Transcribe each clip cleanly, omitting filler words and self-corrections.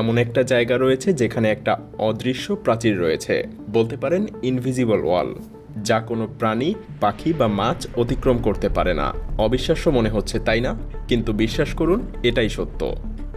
এমন একটা জায়গা রয়েছে যেখানে একটা অদৃশ্য প্রাচীর রয়েছে, বলতে পারেন ইনভিজিবল ওয়াল, যা কোনো প্রাণী, পাখি বা মাছ অতিক্রম করতে পারে না। অবিশ্বাস্য মনে হচ্ছে, তাই না? কিন্তু বিশ্বাস করুন, এটাই সত্য।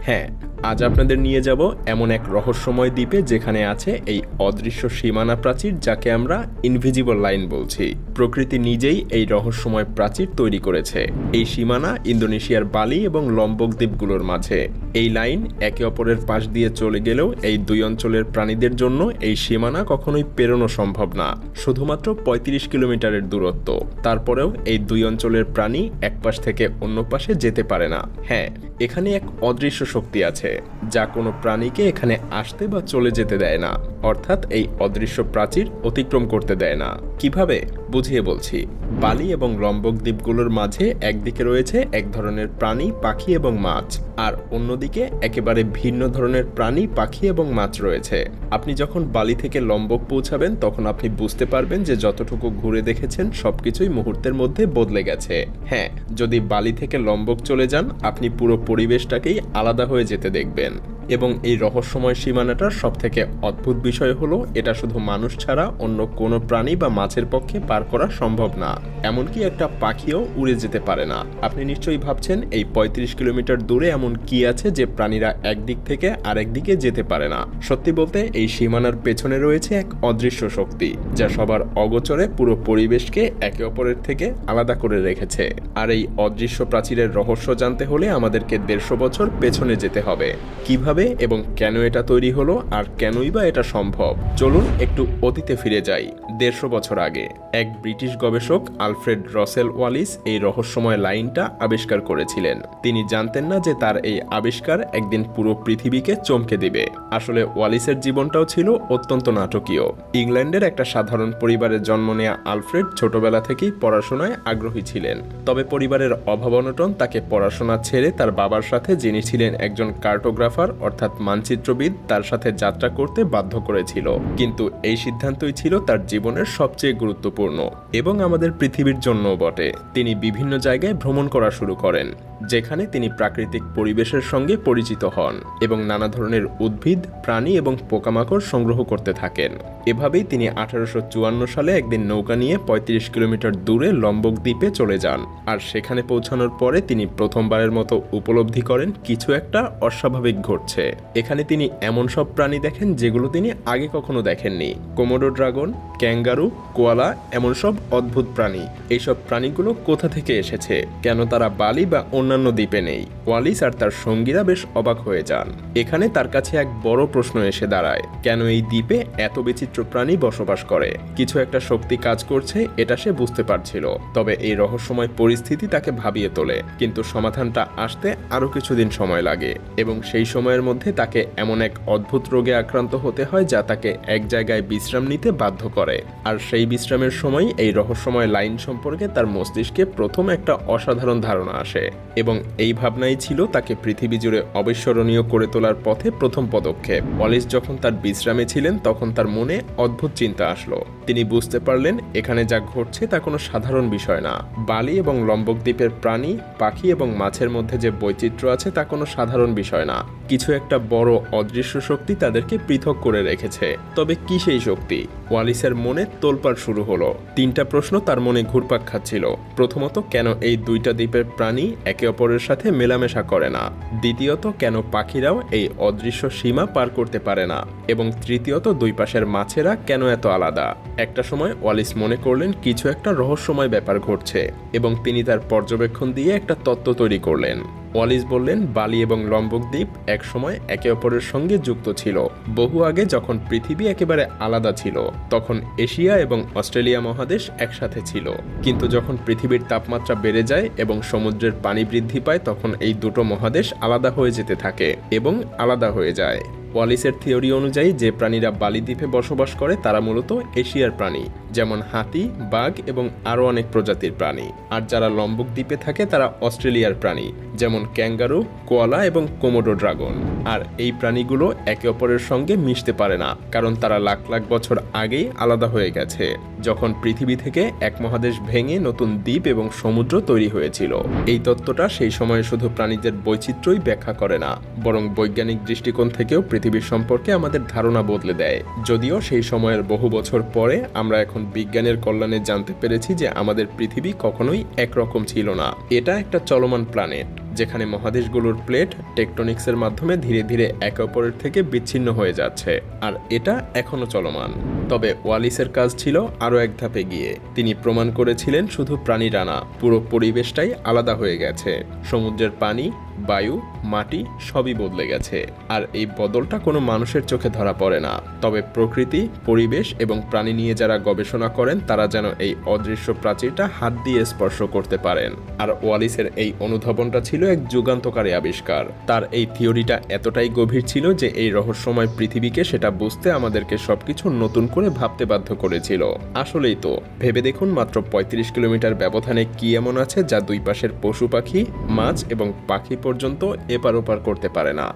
হ্যাঁ, আজ আপনাদের নিয়ে যাব এমন এক রহস্যময় দ্বীপে যেখানে আছে এই অদৃশ্য সীমানা প্রাচীর, যাকে আমরা ইনভিজিবল লাইন বলছি। প্রকৃতি নিজেই এই রহস্যময় প্রাচীর তৈরি করেছে। এই সীমানা ইন্দোনেশিয়ার বালি এবং লম্বক দ্বীপগুলোর মাঝে। এই লাইন একে অপরের পাশ দিয়ে চলে গেলেও এই দুই অঞ্চলের প্রাণীদের জন্য এই সীমানা কখনোই পেরোনো সম্ভব না। শুধুমাত্র ৩৫ কিলোমিটারের দূরত্ব। তারপরেও এই দুই অঞ্চলের প্রাণী এক পাশ থেকে অন্য পাশে যেতে পারে না। হ্যাঁ, এখানে এক অদৃশ্য শক্তি আছে যা কোনো প্রাণীকে এখানে আসতে বা চলে যেতে দেয় না, অর্থাৎ এই অদৃশ্য প্রাচীর অতিক্রম করতে দেয় না। কিভাবে? বুঝিয়ে বলছি। বালি এবং লম্বক দ্বীপগুলোর মাঝে একদিকে রয়েছে এক ধরনের প্রাণী, পাখি এবং মাছ, আর অন্যদিকে একেবারে ভিন্ন ধরনের প্রাণী, পাখি এবং মাছ রয়েছে। আপনি যখন বালি থেকে লম্বক পৌঁছাবেন তখন আপনি বুঝতে পারবেন যে যতটুকু ঘুরে দেখেছেন সবকিছুই মুহূর্তের মধ্যে বদলে গেছে। হ্যাঁ, যদি বালি থেকে লম্বক চলে যান, আপনি পুরো পরিবেশটাকেই আলাদা হয়ে যেতে দেখবেন। এবং এই রহস্যময় সীমানাটার সবথেকে অদ্ভুত বিষয় হলো, এটা শুধু মানুষ ছাড়া অন্য কোনো প্রাণী বা মাছের পক্ষে পার করা সম্ভব না। এমনকি একটা পাখিও উড়ে যেতে পারে না। আপনি নিশ্চয়ই ভাবছেন, এই ৩৫ কিলোমিটার দূরে এমন কি আছে যে প্রাণীরা একদিক থেকে আরেক দিকে যেতে পারে না? সত্যি বলতে, এই সীমানার পেছনে রয়েছে এক অদৃশ্য শক্তি, যা সবার অগোচরে পুরো পরিবেশকে একে অপরের থেকে আলাদা করে রেখেছে। আর এই অদৃশ্য প্রাচীরের রহস্য জানতে হলে আমাদেরকে ১৫০ বছর পেছনে যেতে হবে। কিভাবে এবং কেন এটা তৈরি হলো, আর কেনই বা এটা সম্ভব? চলুন একটু অতীতে ফিরে যাই। ১৫০ বছর আগে এক ব্রিটিশ গবেষক আলফ্রেড রসেল ওয়ালিস এই রহস্যময় লাইনটা আবিষ্কার করেছিলেন। তিনি জানতেন না যে তার এই আবিষ্কার একদিন পুরো পৃথিবীকে চমকে দিবে। আসলে ওয়ালিসের জীবনটাও ছিল অত্যন্ত নাটকীয়। ইংল্যান্ডের একটা সাধারণ পরিবারে জন্ম নেওয়া আলফ্রেড ছোটবেলা থেকেই পড়াশোনায় আগ্রহী ছিলেন। তবে পরিবারের অভাব অনটন তাকে পড়াশোনা ছেড়ে তার বাবার সাথে, যিনি ছিলেন একজন কার্টোগ্রাফার অর্থাৎ মানচিত্রবিদ, তার সাথে যাত্রা করতে বাধ্য করেছিল। কিন্তু এই সিদ্ধান্তই ছিল তার জীবনের সবচেয়ে গুরুত্বপূর্ণ, এবং আমাদের পৃথিবীর জন্যও বটে। তিনি বিভিন্ন জায়গায় ভ্রমণ করা শুরু করেন, যেখানে তিনি প্রাকৃতিক পরিবেশের সঙ্গে পরিচিত হন এবং নানা ধরনের উদ্ভিদ, প্রাণী এবং পোকামাকড় সংগ্রহ করতে থাকেন। এভাবেই তিনি ১৮৫৪ সালে একদিন নৌকা নিয়ে ৩৫ কিলোমিটার দূরে লম্বক দ্বীপে চলে যান। আর সেখানে পৌঁছানোর পরে তিনি প্রথমবারের মতো উপলব্ধি করেন কিছু একটা অস্বাভাবিক ঘটছে। এখানে তিনি এমন সব প্রাণী দেখেন যেগুলো তিনি আগে কখনো দেখেননি। কোমোডো ড্রাগন, ক্যাঙ্গারু, কোয়ালা, এমন সব অদ্ভুত প্রাণী। এইসব প্রাণীগুলো কোথা থেকে এসেছে? কেন তারা বালি বা অন্যান্য দ্বীপে নেই? ওয়ালিস আর তার সঙ্গীরা বেশ অবাক হয়ে যান। এখানে তার কাছে এক বড় প্রশ্ন এসে দাঁড়ায়, কেন এই দ্বীপে এত বিচিত্র প্রাণী বসবাস করে? কিছু একটা শক্তি কাজ করছে, এটা সে বুঝতে পারছিল। তবে এই রহস্যময় পরিস্থিতি তাকে ভাবিয়ে তোলে, কিন্তু সমাধানটা আসতে আরও কিছুদিন সময় লাগে। এবং সেই সময়ের মধ্যে তাকে এমন এক অদ্ভুত রোগে আক্রান্ত হতে হয় যা তাকে এক জায়গায় বিশ্রাম নিতে বাধ্য করে। আর সেই বিশ্রামের সময় এই রহস্যময় লাইন সম্পর্কে তার মস্তিষ্কে প্রথম একটা অসাধারণ ধারণা আসে, এবং এই ভাবনাই ছিল তাকে পৃথিবী জুড়ে অবিস্মরণীয় করে তোলার পথে প্রথম পদক্ষেপ। ওয়ালিস যখন তার বিশ্রামে ছিলেন তখন তার মনে অদ্ভুত চিন্তা আসলো। তিনি বুঝতে পারলেন এখানে যা ঘটছে তা কোনো সাধারণ বিষয় না। বালি এবং লম্বক দ্বীপের প্রাণী, পাখি এবং মাছের মধ্যে যে বৈচিত্র্য আছে তা কোনো সাধারণ বিষয় না। কিছু একটা বড় অদৃশ্য শক্তি তাদেরকে পৃথক করে রেখেছে। তবে কি সেই শক্তি? ওয়ালিসের মনে তোলপাড় শুরু হলো। ৩টা প্রশ্ন তার মনে ঘুরপাক খাচ্ছিল। প্রথমত, কেন এই দুইটা দ্বীপের প্রাণী একে অপরের সাথে মেলামেশা করে না? দ্বিতীয়ত, কেন পাখিরাও এই অদৃশ্য সীমা পার করতে পারে না? এবং তৃতীয়ত, দুই পাশের মাছেরা কেন এত আলাদা? একটা সময় ওয়ালিস মনে করলেন কিছু একটা রহস্যময় ব্যাপার ঘটছে, এবং তিনি তার পর্যবেক্ষণ দিয়ে একটা তত্ত্ব তৈরি করলেন। ওয়ালিস বললেন, বালি এবং লম্বক দ্বীপ একসময় একে অপরের সঙ্গে যুক্ত ছিল। বহু আগে যখন পৃথিবী একেবারে আলাদা ছিল, তখন এশিয়া এবং অস্ট্রেলিয়া মহাদেশ একসাথে ছিল। কিন্তু যখন পৃথিবীর তাপমাত্রা বেড়ে যায় এবং সমুদ্রের পানি বৃদ্ধি পায়, তখন এই দুটো মহাদেশ আলাদা হয়ে যেতে থাকে এবং আলাদা হয়ে যায়। ওয়ালিসের থিওরি অনুযায়ী যে প্রাণীরা বালি দ্বীপে বসবাস করে তারা মূলত এশিয়ার প্রাণী, যেমন হাতি, বাঘ এবং আরও অনেক প্রজাতির প্রাণী। আর যারা লম্বক দ্বীপে থাকে তারা অস্ট্রেলিয়ার প্রাণী, যেমন ক্যাঙ্গারু, কোয়ালা এবং কোমোডো ড্রাগন। আর এই প্রাণীগুলো একে অপরের সঙ্গে মিশতে পারে না, কারণ তারা লাখ লাখ বছর আগেই আলাদা হয়ে গেছে, যখন পৃথিবী থেকে এক মহাদেশ ভেঙে নতুন দ্বীপ এবং সমুদ্র তৈরি হয়েছিল। এই তত্ত্বটা সেই সময়ে শুধু প্রাণীদের বৈচিত্র্যই ব্যাখ্যা করে না, বরং বৈজ্ঞানিক দৃষ্টিকোণ থেকেও পৃথিবীর সম্পর্কে আমাদের ধারণা বদলে দেয়। যদিও সেই সময়ের বহু বছর পরে আমরা এখন বিজ্ঞানের কল্যাণে জানতে পেরেছি যে আমাদের পৃথিবী কখনোই একরকম ছিল না। এটা একটা চলমান প্ল্যানেট, যেখানে মহাদেশগুলোর প্লেট টেকটনিক্সের মাধ্যমে ধীরে ধীরে একে অপরের থেকে বিচ্ছিন্ন হয়ে যাচ্ছে, আর এটা এখনো চলমান। তবে ওয়ালিসের কাজ ছিল আরও এক ধাপে গিয়ে। তিনি প্রমাণ করেছিলেন শুধু প্রাণীরা না, পুরো পরিবেশটাই আলাদা হয়ে গেছে। সমুদ্রের পানি, বায়ু, মাটি সবই বদলে গেছে। আর এই বদলটা কোনো মানুষের চোখে ধরা পড়ে না, তবে প্রকৃতি, পরিবেশ এবং প্রাণী নিয়ে যারা গবেষণা করেন তারা যেন এই অদৃশ্য প্রাচীরটা হাত দিয়ে স্পর্শ করতে পারেন। আর ওয়ালিসের এই অনুধাবনটা ছিল এক যুগান্তকারী আবিষ্কার। তার এই থিওরিটা এতটাই গভীর ছিল যে এই রহস্যময় পৃথিবীকে সেটা বুঝতে আমাদেরকে সবকিছু নতুন করে ভাবতে বাধ্য করেছিল। আসলেই তো, ভেবে দেখুন মাত্র ৩৫ কিলোমিটার ব্যবধানে কি এমন আছে যা দুই পাশের পশু পাখি, মাছ এবং পাখি পর্যন্ত এপার ওপার করতে পারে না।